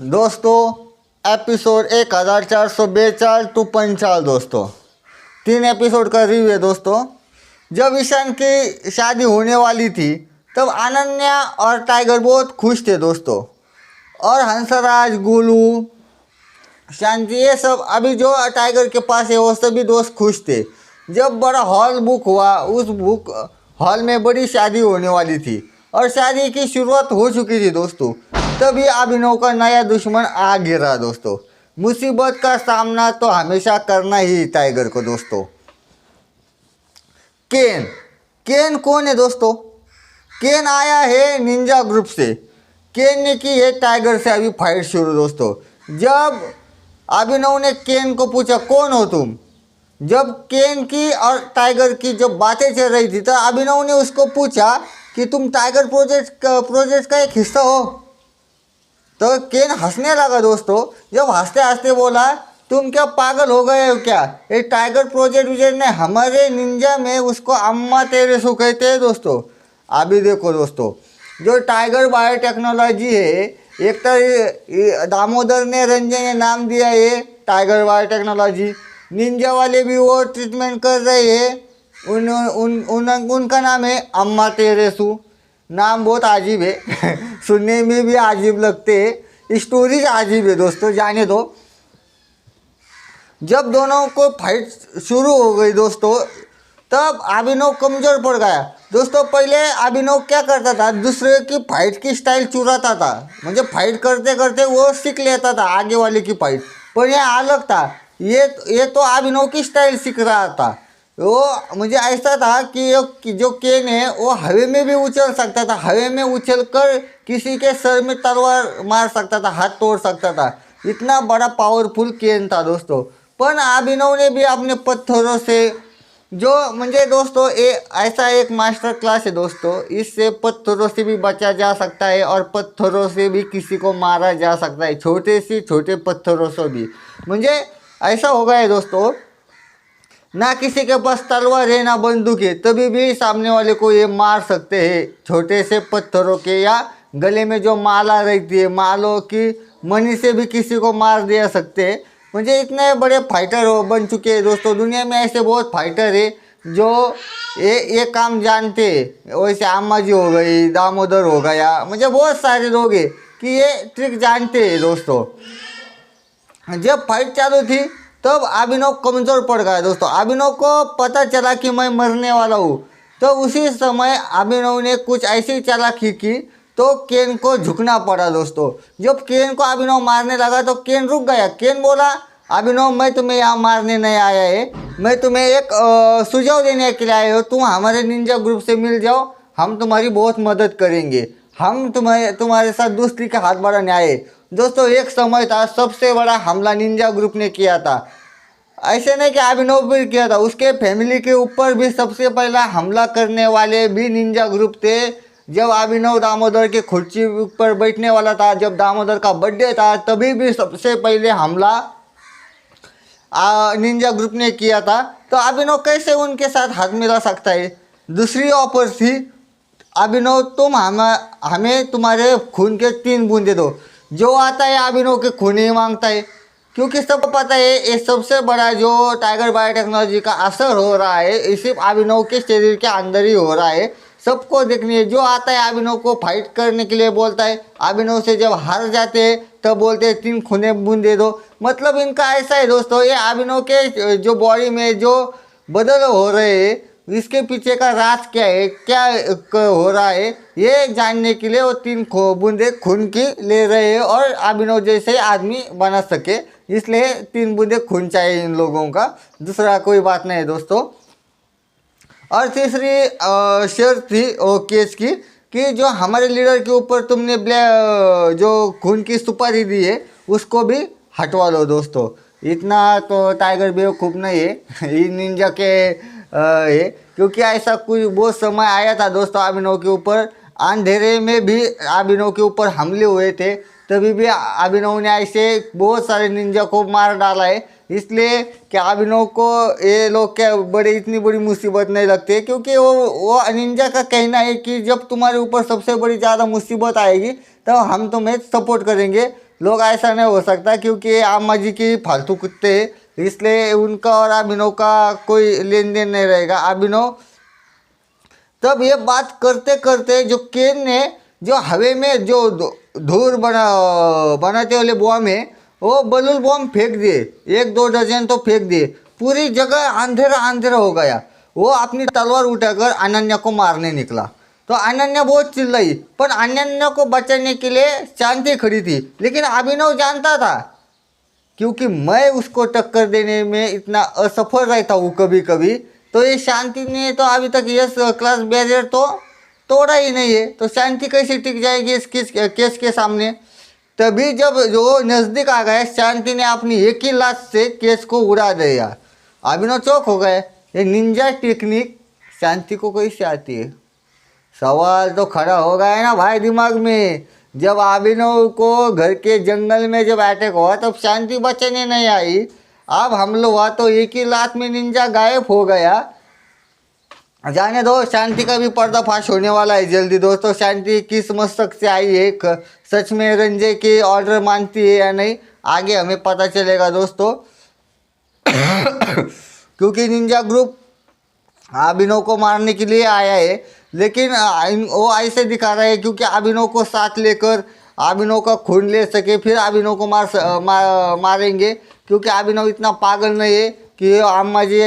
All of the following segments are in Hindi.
दोस्तों एपिसोड 1442 टू 54 दोस्तों 3 एपिसोड का रिव्यू है दोस्तों। जब ईशान की शादी होने वाली थी तब अनन्या और टाइगर बहुत खुश थे दोस्तों, और हंसराज, गोलू, शांति, ये सब अभी जो टाइगर के पास है वो सभी दोस्त खुश थे। जब बड़ा हॉल बुक हुआ, उस बुक हॉल में बड़ी शादी होने वाली थी और शादी की शुरुआत हो चुकी थी दोस्तों। तभी अभिनव का नया दुश्मन आ गिरा दोस्तों। मुसीबत का सामना तो हमेशा करना ही टाइगर को दोस्तों। केन केन कौन है दोस्तों? केन आया है निंजा ग्रुप से। केन ने की है टाइगर से अभी फाइट शुरू दोस्तों। जब अभिनव ने केन को पूछा कौन हो तुम, जब केन की और टाइगर की जब बातें चल रही थी तो अभिनव ने उसको पूछा कि तुम टाइगर प्रोजेक्ट का एक हिस्सा हो। तो केन हंसने लगा दोस्तों। जब हंसते हंसते बोला तुम क्या पागल हो गए हो क्या, ये टाइगर प्रोजेक्ट ने हमारे निंजा में उसको अम्मा तेरे सो कहते हैं दोस्तों। अभी देखो दोस्तों, जो टाइगर बायोटेक्नोलॉजी है, एक तो दामोदर ने, रंजन ने नाम दिया है टाइगर बायोटेक्नोलॉजी। निंजा वाले भी वो ट्रीटमेंट कर रहे हैं, उनका नाम है अम्मा तेरेसू। नाम बहुत अजीब है सुनने में भी अजीब लगते हैं, स्टोरीज अजीब है दोस्तों, जाने दो। जब दोनों को फाइट शुरू हो गई दोस्तों तब अभिनव कमज़ोर पड़ गया दोस्तों। पहले अभिनव क्या करता था, दूसरे की फाइट की स्टाइल चुराता था, मुझे फाइट करते करते वो सीख लेता था आगे वाले की फाइट। पर ये अलग था, ये तो अभिनव की स्टाइल सीख रहा था। वो मुझे ऐसा था कि जो केन है वो हवा में भी उछल सकता था, हवा में उछल कर किसी के सर में तलवार मार सकता था, हाथ तोड़ सकता था। इतना बड़ा पावरफुल केन था दोस्तों। पर अभिनव ने भी अपने पत्थरों से, जो मुझे दोस्तों ऐसा एक मास्टर क्लास है दोस्तों, इससे पत्थरों से भी बचा जा सकता है और पत्थरों से भी किसी को मारा जा सकता है, छोटे से छोटे पत्थरों से भी। मुझे ऐसा हो गया है दोस्तों, ना किसी के पास तलवार है ना बंदूक है, तभी भी सामने वाले को ये मार सकते हैं छोटे से पत्थरों के, या गले में जो माला रहती है, मालों की मनी से भी किसी को मार दे सकते हैं। मुझे इतने बड़े फाइटर बन चुके हैं दोस्तों। दुनिया में ऐसे बहुत फाइटर है जो ये काम जानते हैं। वैसे अम्मा जी हो गई, दामोदर हो गया, मुझे बहुत सारे लोग हैं कि ये ट्रिक जानते हैं दोस्तों। जब फाइट चालू थी तब अभिनव कमज़ोर पड़ गया दोस्तों। अभिनव को पता चला कि मैं मरने वाला हूँ, तो उसी समय अभिनव ने कुछ ऐसी चालाकी की तो केन को झुकना पड़ा दोस्तों। जब केन को अभिनव मारने लगा तो केन रुक गया। केन बोला अभिनव मैं तुम्हें यहाँ मारने नहीं आया है, मैं तुम्हें एक सुझाव देने के लिए आया हूँ। तुम हमारे निंजा ग्रुप से मिल जाओ, हम तुम्हारी बहुत मदद करेंगे, हम तुम्हारे साथ दोस्ती का हाथ बढ़ाने आए। दोस्तों एक समय था सबसे बड़ा हमला निंजा ग्रुप ने किया था। ऐसे नहीं कि अभिनव भी किया था, उसके फैमिली के ऊपर भी सबसे पहला हमला करने वाले भी निंजा ग्रुप थे। जब अभिनव दामोदर के कुर्सी पर बैठने वाला था, जब दामोदर का बर्थडे था, तभी भी सबसे पहले हमला निंजा ग्रुप ने किया था। तो अभिनव कैसे उनके साथ हाथ मिला सकता है? दूसरी ऑफर थी, अभिनव तुम हमें तुम्हारे खून के 3 बूंदे दो। जो आता है अभिनव के खून ही मांगता है, क्योंकि सबको पता है ये सबसे बड़ा जो टाइगर बायोटेक्नोलॉजी का असर हो रहा है ये सिर्फ अभिनव के शरीर के अंदर ही हो रहा है। सबको देखनी है, जो आता है अभिनव को फाइट करने के लिए बोलता है, अभिनव से जब हार जाते हैं तब बोलते हैं 3 खूने बूंद दे दो। मतलब इनका ऐसा है दोस्तों, ये अभिनव के जो बॉडी में जो बदल हो रहे हैं, इसके पीछे का राज क्या है, क्या हो रहा है, ये जानने के लिए वो 3 बूंदे खून की ले रहे हैं और अभिनव जैसे आदमी बना सके, इसलिए 3 बूंदे खून चाहिए इन लोगों का, दूसरा कोई बात नहीं है दोस्तों। और तीसरी शर्त थी वो केस की कि जो हमारे लीडर के ऊपर तुमने जो खून की सुपारी दी है उसको भी हटवा लो दोस्तों। इतना तो टाइगर बेवकूफ़ नहीं है ये निंजा के है, क्योंकि ऐसा कुछ बहुत समय आया था दोस्तों अभिनव के ऊपर, अंधेरे में भी अभिनव के ऊपर हमले हुए थे, तभी भी अभिनव ने ऐसे बहुत सारे निंजा को मार डाला है। इसलिए कि अभिनव को ये लोग क्या इतनी बड़ी मुसीबत नहीं लगती है, क्योंकि वो निंजा का कहना है कि जब तुम्हारे ऊपर सबसे बड़ी ज़्यादा मुसीबत आएगी तो हम तुम्हें सपोर्ट करेंगे। लोग ऐसा नहीं हो सकता, क्योंकि अम्मा जी की फालतू कुत्ते, इसलिए उनका और अभिनव का कोई लेन देन नहीं रहेगा। अभिनव तब ये बात करते करते जो केन ने जो हवे में जो धूर बनाते वाले बॉम्ब है, वो बलून बॉम्ब फेंक दिए, 1-2 डजन तो फेंक दिए, पूरी जगह अंधेरा अंधेरा हो गया। वो अपनी तलवार उठाकर अनन्या को मारने निकला, तो अनन्या बहुत चिल्लाई, पर अनन्या को बचाने के लिए शांति खड़ी थी। लेकिन अभिनव जानता था, क्योंकि मैं उसको टक्कर देने में इतना असफल रहता हूँ कभी कभी, तो ये शांति ने तो अभी तक यस क्लास बैरियर तो तोड़ा ही नहीं है, तो शांति कैसे टिक जाएगी इस केस के सामने। तभी जब जो नज़दीक आ गए, शांति ने अपनी एक ही लात से केस को उड़ा दिया। अभिनव चौक हो गए, ये निंजा टेक्निक शांति को कैसे आती है? सवाल तो खड़ा हो गया है ना भाई दिमाग में। जब अभिनव को घर के जंगल में जब अटैक हुआ तब शांति बचाने नहीं आई, अब हमला हुआ तो एक ही लात में निंजा गायब हो गया। जाने दो, शांति का भी पर्दाफाश होने वाला है जल्दी दोस्तों। शांति किस मस्तक से आई है, सच में रंजय की ऑर्डर मानती है या नहीं, आगे हमें पता चलेगा दोस्तों। क्योंकि निंजा ग्रुप अभिनव को मारने के लिए आया है, लेकिन वो ऐसे दिखा रहा है क्योंकि अभिनव को साथ लेकर अभिनव का खून ले सके, फिर अभिनव को मारेंगे। क्योंकि अभिनव इतना पागल नहीं है कि अम्मा जी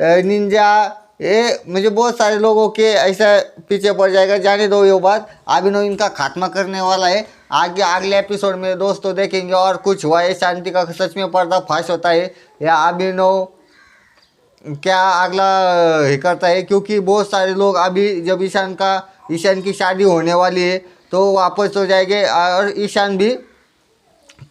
निंजा ये मुझे बहुत सारे लोगों के ऐसा पीछे पड़ जाएगा। जाने दो ये बात, अभिनव इनका खात्मा करने वाला है। आगे अगले एपिसोड में दोस्तों देखेंगे और कुछ हुआ है, शांति का सच में पर्दाफाश होता है या अभिनव क्या अगला ही करता है। क्योंकि बहुत सारे लोग अभी जब ईशान की शादी होने वाली है तो वापस हो जाएंगे, और ईशान भी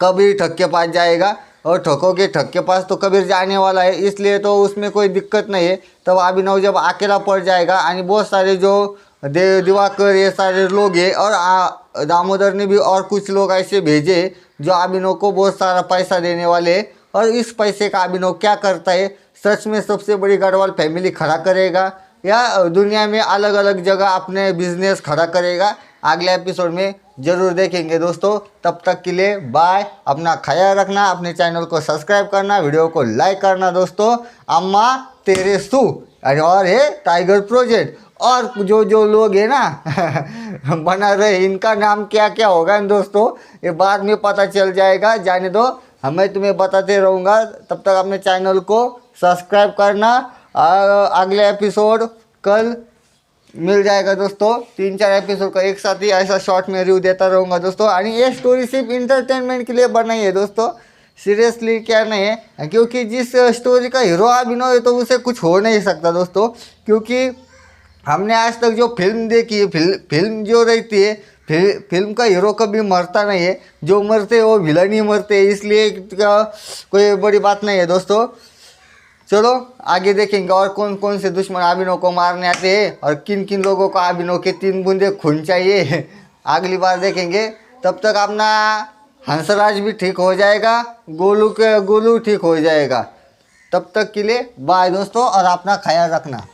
कबीर ठग के पास जाएगा, और ठगों के ठग के पास तो कबीर जाने वाला है, इसलिए तो उसमें कोई दिक्कत नहीं है। तब अभिनव जब अकेला पड़ जाएगा, और बहुत सारे जो दिवाकर ये सारे लोग हैं, और दामोदर ने भी और कुछ लोग ऐसे भेजे जो अभिनव को बहुत सारा पैसा देने वाले हैं। और इस पैसे का अभिनव क्या करता है, सच में सबसे बड़ी गढ़वाल फैमिली खड़ा करेगा या दुनिया में अलग अलग जगह अपने बिजनेस खड़ा करेगा, अगले एपिसोड में जरूर देखेंगे दोस्तों। तब तक के लिए बाय, अपना ख्याल रखना, अपने चैनल को सब्सक्राइब करना, वीडियो को लाइक करना दोस्तों। अम्मा तेरे सू और है टाइगर प्रोजेक्ट, और जो लोग हैं ना बना रहे, इनका नाम क्या क्या होगा दोस्तों, ये बाद में पता चल जाएगा। जाने दो, मैं तुम्हें बताते रहूँगा। तब तक अपने चैनल को सब्सक्राइब करना। अगले एपिसोड कल मिल जाएगा दोस्तों, 3-4 एपिसोड का एक साथ ही ऐसा शॉर्ट में रिव्यू देता रहूँगा दोस्तों। और ये स्टोरी सिर्फ इंटरटेनमेंट के लिए बनाई है दोस्तों, सीरियसली क्या नहीं है। क्योंकि जिस स्टोरी का हीरो अभिनव है तो उसे कुछ हो नहीं सकता दोस्तों। क्योंकि हमने आज तक जो फिल्म देखी है, फिल्म जो रहती है, फिल्म का हीरो कभी मरता नहीं है, जो मरते हैं वो विलन ही मरते हैं, इसलिए कोई बड़ी बात नहीं है दोस्तों। चलो आगे देखेंगे और कौन कौन से दुश्मन अभिनव को मारने आते हैं, और किन किन लोगों को अभिनव के 3 बूंदे खून चाहिए, अगली बार देखेंगे। तब तक अपना हंसराज भी ठीक हो जाएगा, गोलू ठीक हो जाएगा। तब तक के लिए बाय दोस्तों, और अपना ख्याल रखना।